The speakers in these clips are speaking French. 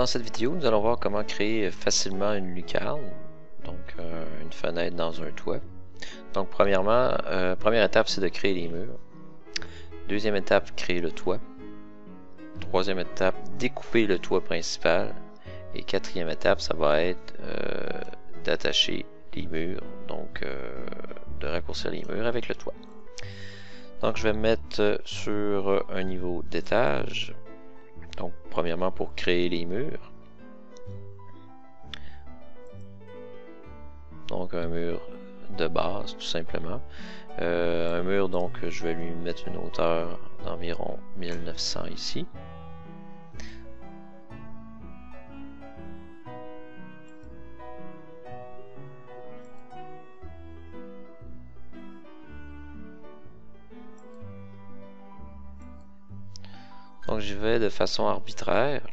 cette vidéo, nous allons voir comment créer facilement une lucarne, donc une fenêtre dans un toit. Donc premièrement, première étape, c'est de créer les murs. Deuxième étape, créer le toit. Troisième étape, découper le toit principal. Et quatrième étape, ça va être d'attacher les murs, donc de raccourcir les murs avec le toit. Donc je vais me mettre sur un niveau d'étage. Donc premièrement pour créer les murs. Donc un mur de base tout simplement. Un mur, donc je vais lui mettre une hauteur d'environ 1900 ici. Donc j'y vais de façon arbitraire.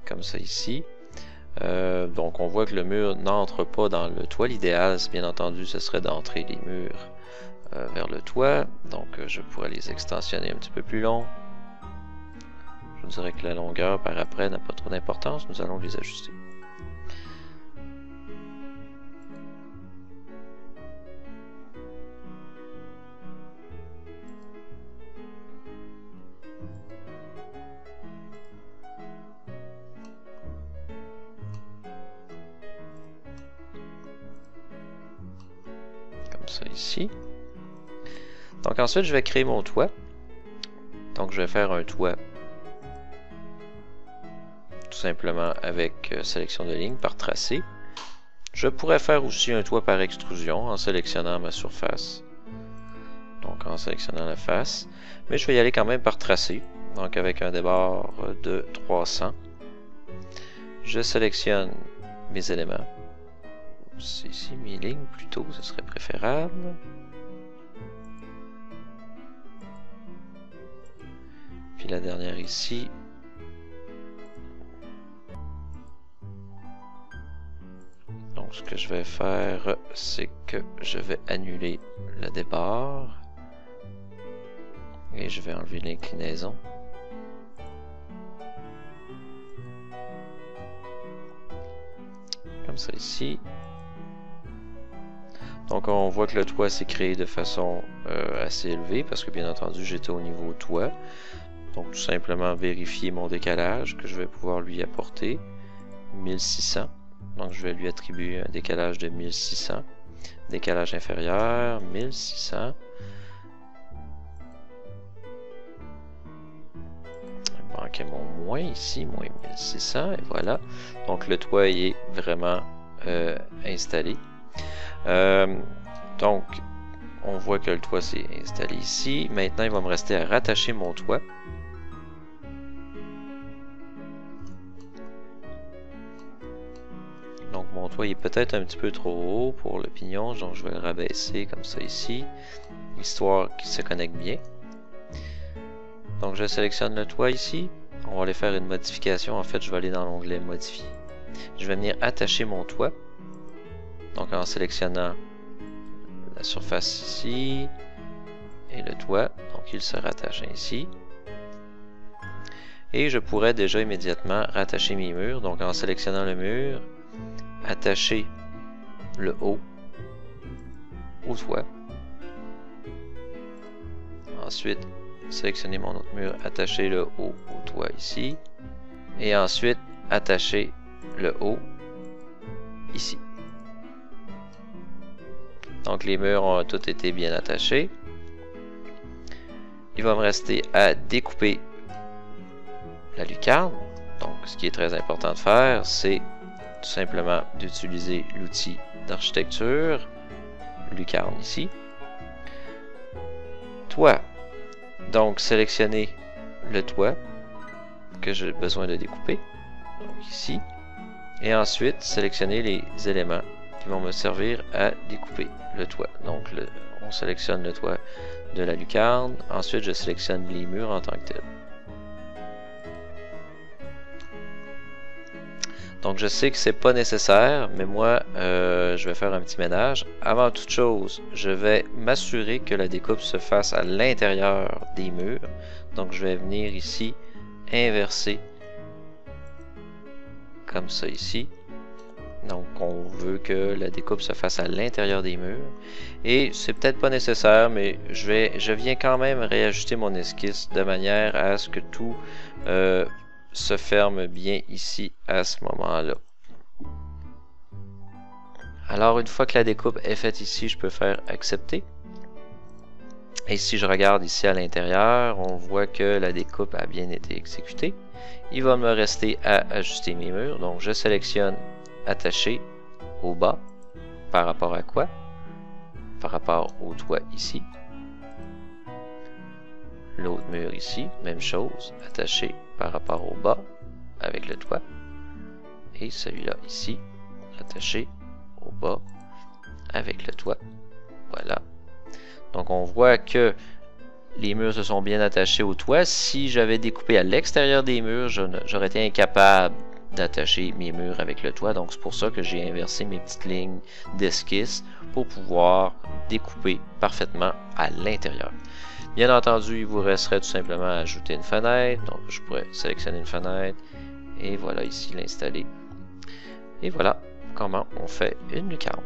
Comme ça ici. Donc on voit que le mur n'entre pas dans le toit. L'idéal, bien entendu, ce serait d'entrer les murs vers le toit. Donc je pourrais les extensionner un petit peu plus long. Je dirais que la longueur par après n'a pas trop d'importance. Nous allons les ajuster. Ça ici. Donc ensuite je vais créer mon toit. Donc je vais faire un toit tout simplement avec sélection de ligne par tracé. Je pourrais faire aussi un toit par extrusion en sélectionnant ma surface. Donc en sélectionnant la face. Mais je vais y aller quand même par tracé. Donc avec un débord de 300. Je sélectionne mes éléments. C'est ici mes lignes plutôt, ce serait préférable. Puis la dernière ici. Donc ce que je vais faire, c'est que je vais annuler le départ. Et je vais enlever l'inclinaison. Comme ça ici. Donc on voit que le toit s'est créé de façon assez élevée parce que bien entendu j'étais au niveau toit. Donc tout simplement vérifier mon décalage que je vais pouvoir lui apporter 1600. Donc je vais lui attribuer un décalage de 1600. Décalage inférieur 1600. Il manquait mon moins ici, moins 1600 et voilà. Donc le toit y est vraiment installé. Donc on voit que le toit s'est installé ici. Maintenant il va me rester à rattacher mon toit. Donc mon toit est peut-être un petit peu trop haut pour le pignon, donc je vais le rabaisser comme ça ici, histoire qu'il se connecte bien. Donc je sélectionne le toit ici. On va aller faire une modification. En fait je vais aller dans l'onglet modifier. Je vais venir attacher mon toit. Donc en sélectionnant la surface ici et le toit, donc il se rattache ainsi. Et je pourrais déjà immédiatement rattacher mes murs, donc en sélectionnant le mur, attacher le haut au toit. Ensuite, sélectionner mon autre mur, attacher le haut au toit ici. Et ensuite, attacher le haut ici. Donc les murs ont tous été bien attachés. Il va me rester à découper la lucarne. Donc ce qui est très important de faire, c'est tout simplement d'utiliser l'outil d'architecture, lucarne ici. Toit. Donc sélectionner le toit que j'ai besoin de découper. Donc ici. Et ensuite sélectionner les éléments qui vont me servir à découper le toit. Donc on sélectionne le toit de la lucarne. Ensuite je sélectionne les murs en tant que tels. Donc je sais que c'est pas nécessaire, mais moi je vais faire un petit ménage. Avant toute chose, je vais m'assurer que la découpe se fasse à l'intérieur des murs. Donc je vais venir ici, inverser comme ça ici. Donc on veut que la découpe se fasse à l'intérieur des murs. Et c'est peut-être pas nécessaire, mais je viens quand même réajuster mon esquisse de manière à ce que tout se ferme bien ici à ce moment-là. Alors une fois que la découpe est faite ici, je peux faire accepter. Et si je regarde ici à l'intérieur, on voit que la découpe a bien été exécutée. Il va me rester à ajuster mes murs. Donc je sélectionne attacher au bas. Par rapport à quoi? Par rapport au toit ici. L'autre mur ici, même chose, attaché par rapport au bas avec le toit. Et celui-là ici, attaché au bas avec le toit. Voilà. Donc on voit que les murs se sont bien attachés au toit. Si j'avais découpé à l'extérieur des murs, j'aurais été incapable d'attacher mes murs avec le toit. Donc c'est pour ça que j'ai inversé mes petites lignes d'esquisse pour pouvoir découper parfaitement à l'intérieur. Bien entendu, il vous resterait tout simplement à ajouter une fenêtre. Donc je pourrais sélectionner une fenêtre et voilà ici l'installer. Et voilà comment on fait une lucarne.